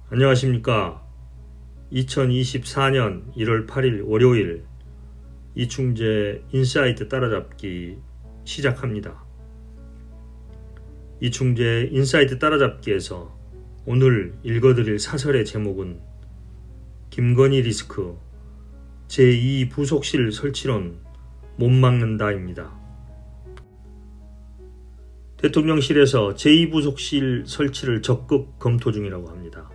안녕하십니까. 2024년 1월 8일 월요일 이충재 인사이트 따라잡기 시작합니다. 이충재 인사이트 따라잡기에서 오늘 읽어드릴 사설의 제목은 김건희 리스크 제2부속실 설치론 못 막는다입니다. 대통령실에서 제2부속실 설치를 적극 검토 중이라고 합니다.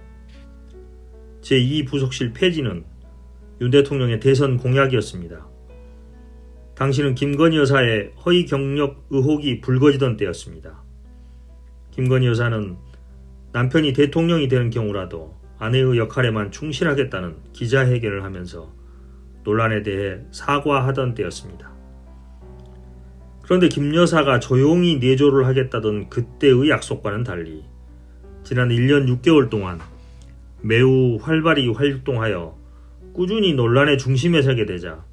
제2부속실 폐지는 윤 대통령의 대선 공약이었습니다. 당시는 김건희 여사의 허위 경력 의혹이 불거지던 때였습니다. 김건희 여사는 남편이 대통령이 되는 경우라도 아내의 역할에만 충실하겠다는 기자회견을 하면서 논란에 대해 사과하던 때였습니다. 그런데 김 여사가 조용히 내조를 하겠다던 그때의 약속과는 달리 지난 1년 6개월 동안 매우 활발히 활동하여 꾸준히 논란의 중심에 서게 되자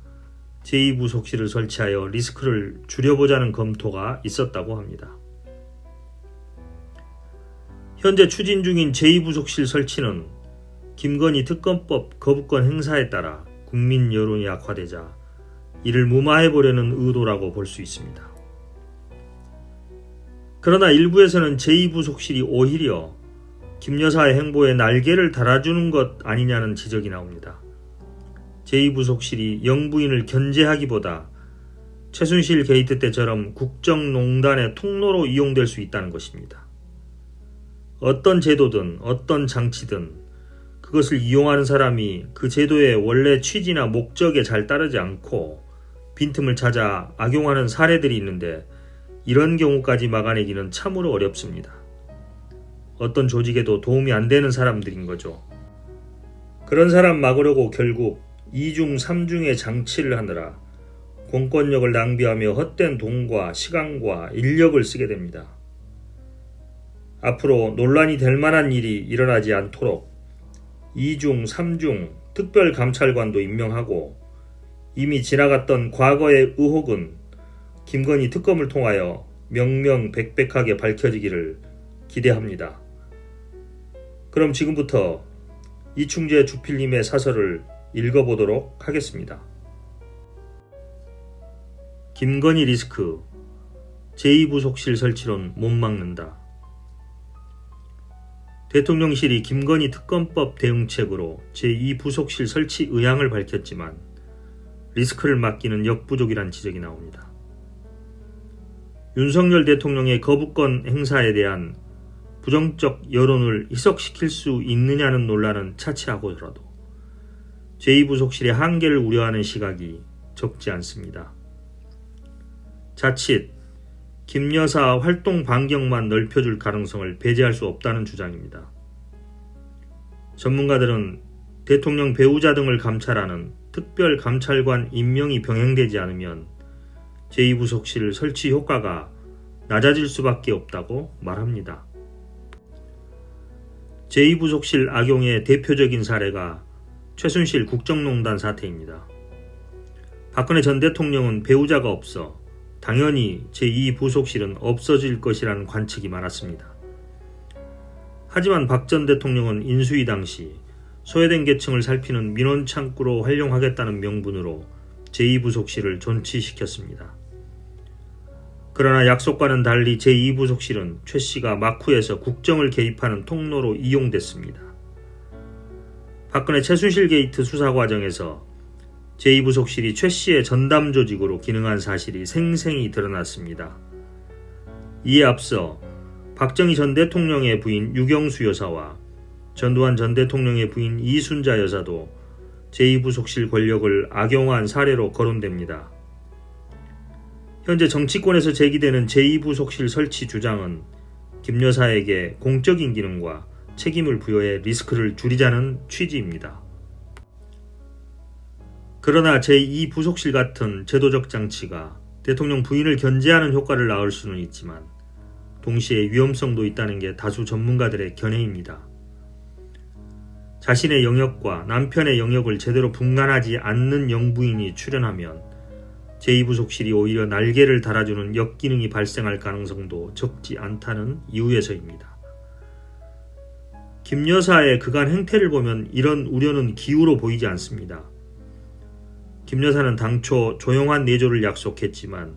제2부속실을 설치하여 리스크를 줄여보자는 검토가 있었다고 합니다. 현재 추진 중인 제2부속실 설치는 김건희 특검법 거부권 행사에 따라 국민 여론이 악화되자 이를 무마해보려는 의도라고 볼 수 있습니다. 그러나 일부에서는 제2부속실이 오히려 김 여사의 행보에 날개를 달아주는 것 아니냐는 지적이 나옵니다. 제2부속실이 영부인을 견제하기보다 최순실 게이트 때처럼 국정농단의 통로로 이용될 수 있다는 것입니다. 어떤 제도든 어떤 장치든 그것을 이용하는 사람이 그 제도의 원래 취지나 목적에 잘 따르지 않고 빈틈을 찾아 악용하는 사례들이 있는데 이런 경우까지 막아내기는 참으로 어렵습니다. 어떤 조직에도 도움이 안 되는 사람들인 거죠. 그런 사람 막으려고 결국 2중 3중의 장치를 하느라 공권력을 낭비하며 헛된 돈과 시간과 인력을 쓰게 됩니다. 앞으로 논란이 될 만한 일이 일어나지 않도록 2중 3중 특별감찰관도 임명하고 이미 지나갔던 과거의 의혹은 김건희 특검을 통하여 명명백백하게 밝혀지기를 기대합니다. 그럼 지금부터 이충재 주필님의 사설을 읽어보도록 하겠습니다. 김건희 리스크 제2부속실 설치론 못 막는다. 대통령실이 김건희 특검법 대응책으로 제2부속실 설치 의향을 밝혔지만 리스크를 막기는 역부족이란 지적이 나옵니다. 윤석열 대통령의 거부권 행사에 대한 부정적 여론을 희석시킬 수 있느냐는 논란은 차치하고더라도 제2부속실의 한계를 우려하는 시각이 적지 않습니다. 자칫 김 여사 활동 반경만 넓혀줄 가능성을 배제할 수 없다는 주장입니다. 전문가들은 대통령 배우자 등을 감찰하는 특별감찰관 임명이 병행되지 않으면 제2부속실 설치 효과가 낮아질 수밖에 없다고 말합니다. 제2부속실 악용의 대표적인 사례가 최순실 국정농단 사태입니다. 박근혜 전 대통령은 배우자가 없어 당연히 제2부속실은 없어질 것이라는 관측이 많았습니다. 하지만 박 전 대통령은 인수위 당시 소외된 계층을 살피는 민원창구로 활용하겠다는 명분으로 제2부속실을 존치시켰습니다. 그러나 약속과는 달리 제2부속실은 최 씨가 막후에서 국정을 개입하는 통로로 이용됐습니다. 박근혜 최순실 게이트 수사 과정에서 제2부속실이 최 씨의 전담 조직으로 기능한 사실이 생생히 드러났습니다. 이에 앞서 박정희 전 대통령의 부인 유경수 여사와 전두환 전 대통령의 부인 이순자 여사도 제2부속실 권력을 악용한 사례로 거론됩니다. 현재 정치권에서 제기되는 제2부속실 설치 주장은 김 여사에게 공적인 기능과 책임을 부여해 리스크를 줄이자는 취지입니다. 그러나 제2부속실 같은 제도적 장치가 대통령 부인을 견제하는 효과를 낳을 수는 있지만 동시에 위험성도 있다는 게 다수 전문가들의 견해입니다. 자신의 영역과 남편의 영역을 제대로 분간하지 않는 영부인이 출연하면 제2부속실이 오히려 날개를 달아주는 역기능이 발생할 가능성도 적지 않다는 이유에서입니다. 김 여사의 그간 행태를 보면 이런 우려는 기우로 보이지 않습니다. 김 여사는 당초 조용한 내조를 약속했지만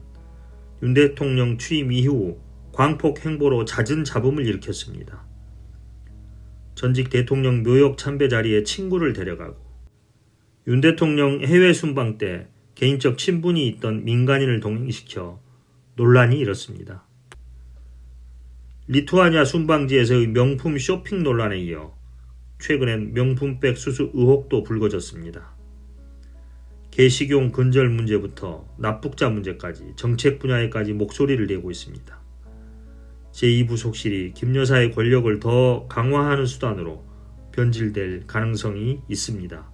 윤 대통령 취임 이후 광폭 행보로 잦은 잡음을 일으켰습니다. 전직 대통령 묘역 참배 자리에 친구를 데려가고 윤 대통령 해외 순방 때 개인적 친분이 있던 민간인을 동행시켜 논란이 일었습니다. 리투아니아 순방지에서의 명품 쇼핑 논란에 이어 최근엔 명품백 수수 의혹도 불거졌습니다. 개식용 근절 문제부터 납북자 문제까지 정책 분야에까지 목소리를 내고 있습니다. 제2부속실이 김 여사의 권력을 더 강화하는 수단으로 변질될 가능성이 있습니다.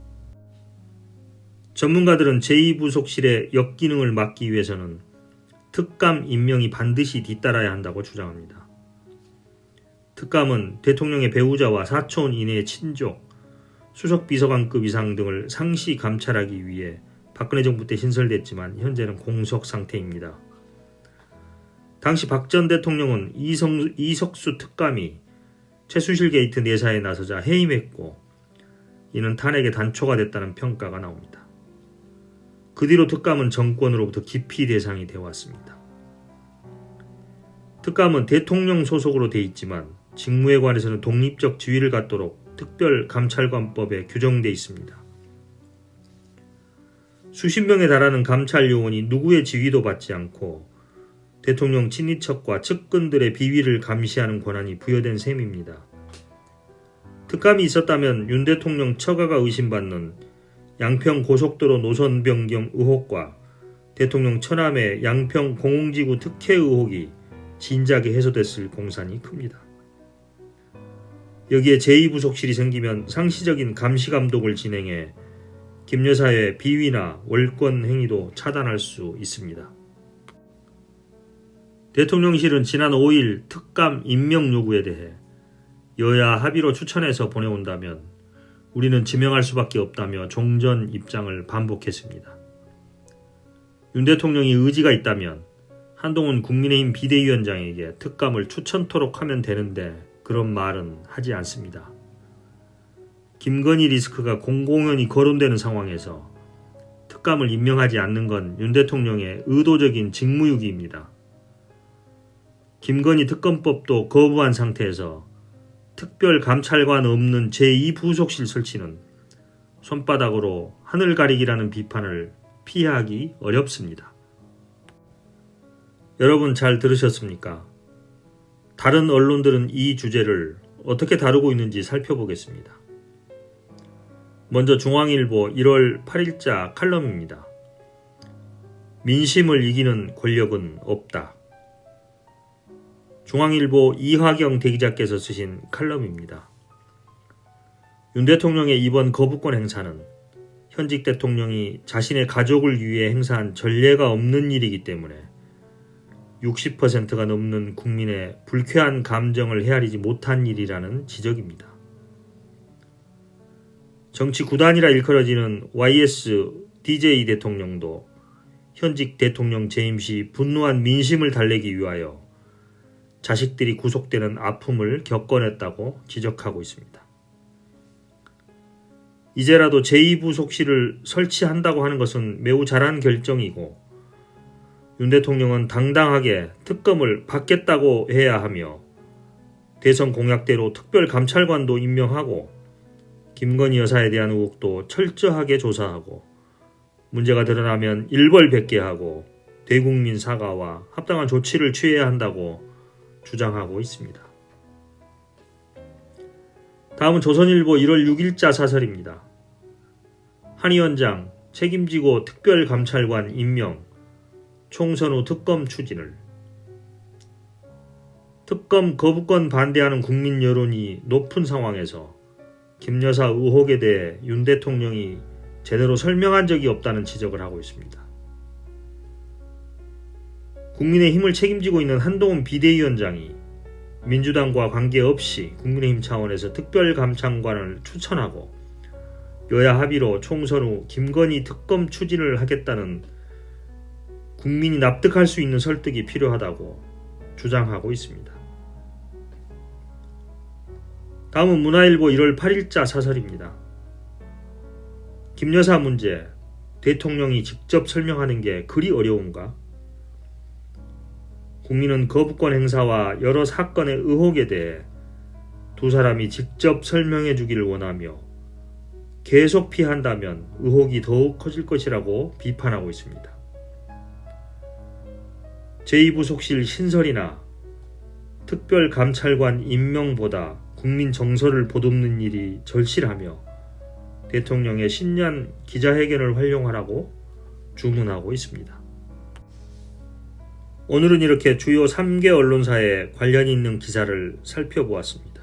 전문가들은 제2부속실의 역기능을 막기 위해서는 특감 임명이 반드시 뒤따라야 한다고 주장합니다. 특감은 대통령의 배우자와 사촌 이내의 친족, 수석비서관급 이상 등을 상시 감찰하기 위해 박근혜 정부 때 신설됐지만 현재는 공석 상태입니다. 당시 박 전 대통령은 이석수 특감이 최순실 게이트 내사에 나서자 해임했고 이는 탄핵의 단초가 됐다는 평가가 나옵니다. 그 뒤로 특감은 정권으로부터 기피 대상이 되어 왔습니다. 특감은 대통령 소속으로 돼 있지만 직무에 관해서는 독립적 지위를 갖도록 특별감찰관법에 규정돼 있습니다. 수십 명에 달하는 감찰 요원이 누구의 지위도 받지 않고 대통령 친인척과 측근들의 비위를 감시하는 권한이 부여된 셈입니다. 특감이 있었다면 윤 대통령 처가가 의심받는 양평 고속도로 노선 변경 의혹과 대통령 처남의 양평 공공지구 특혜 의혹이 진작에 해소됐을 공산이 큽니다. 여기에 제2부속실이 생기면 상시적인 감시감독을 진행해 김 여사의 비위나 월권 행위도 차단할 수 있습니다. 대통령실은 지난 5일 특감 임명 요구에 대해 여야 합의로 추천해서 보내온다면 우리는 지명할 수밖에 없다며 종전 입장을 반복했습니다. 윤 대통령이 의지가 있다면 한동훈 국민의힘 비대위원장에게 특감을 추천토록 하면 되는데 그런 말은 하지 않습니다. 김건희 리스크가 공공연히 거론되는 상황에서 특감을 임명하지 않는 건 윤 대통령의 의도적인 직무유기입니다. 김건희 특검법도 거부한 상태에서 특별감찰관 없는 제2부속실 설치는 손바닥으로 하늘 가리기라는 비판을 피하기 어렵습니다. 여러분 잘 들으셨습니까? 다른 언론들은 이 주제를 어떻게 다루고 있는지 살펴보겠습니다. 먼저 중앙일보 1월 8일자 칼럼입니다. 민심을 이기는 권력은 없다. 중앙일보 이화경 대기자께서 쓰신 칼럼입니다. 윤 대통령의 이번 거부권 행사는 현직 대통령이 자신의 가족을 위해 행사한 전례가 없는 일이기 때문에 60%가 넘는 국민의 불쾌한 감정을 헤아리지 못한 일이라는 지적입니다. 정치 구단이라 일컬어지는 YS DJ 대통령도 현직 대통령 재임 시 분노한 민심을 달래기 위하여 자식들이 구속되는 아픔을 겪어냈다고 지적하고 있습니다. 이제라도 제2부속실을 설치한다고 하는 것은 매우 잘한 결정이고 윤 대통령은 당당하게 특검을 받겠다고 해야 하며 대선 공약대로 특별감찰관도 임명하고 김건희 여사에 대한 의혹도 철저하게 조사하고 문제가 드러나면 일벌백계하고 대국민 사과와 합당한 조치를 취해야 한다고 주장하고 있습니다. 다음은 조선일보 1월 6일자 사설입니다. 한 위원장 책임지고 특별감찰관 임명, 총선 후 특검 추진을. 특검 거부권 반대하는 국민 여론이 높은 상황에서 김 여사 의혹에 대해 윤 대통령이 제대로 설명한 적이 없다는 지적을 하고 있습니다. 국민의힘을 책임지고 있는 한동훈 비대위원장이 민주당과 관계없이 국민의힘 차원에서 특별감찰관을 추천하고 여야 합의로 총선 후 김건희 특검 추진을 하겠다는 국민이 납득할 수 있는 설득이 필요하다고 주장하고 있습니다. 다음은 문화일보 1월 8일자 사설입니다. 김여사 문제, 대통령이 직접 설명하는 게 그리 어려운가? 국민은 거부권 행사와 여러 사건의 의혹에 대해 두 사람이 직접 설명해 주기를 원하며 계속 피한다면 의혹이 더욱 커질 것이라고 비판하고 있습니다. 제2부속실 신설이나 특별감찰관 임명보다 국민 정서를 보듬는 일이 절실하며 대통령의 신년 기자회견을 활용하라고 주문하고 있습니다. 오늘은 이렇게 주요 3개 언론사에 관련이 있는 기사를 살펴보았습니다.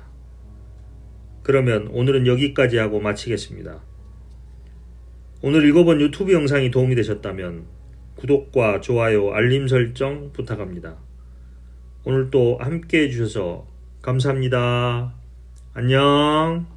그러면 오늘은 여기까지 하고 마치겠습니다. 오늘 읽어본 유튜브 영상이 도움이 되셨다면 구독과 좋아요, 알림 설정 부탁합니다. 오늘 또 함께 해주셔서 감사합니다. 안녕.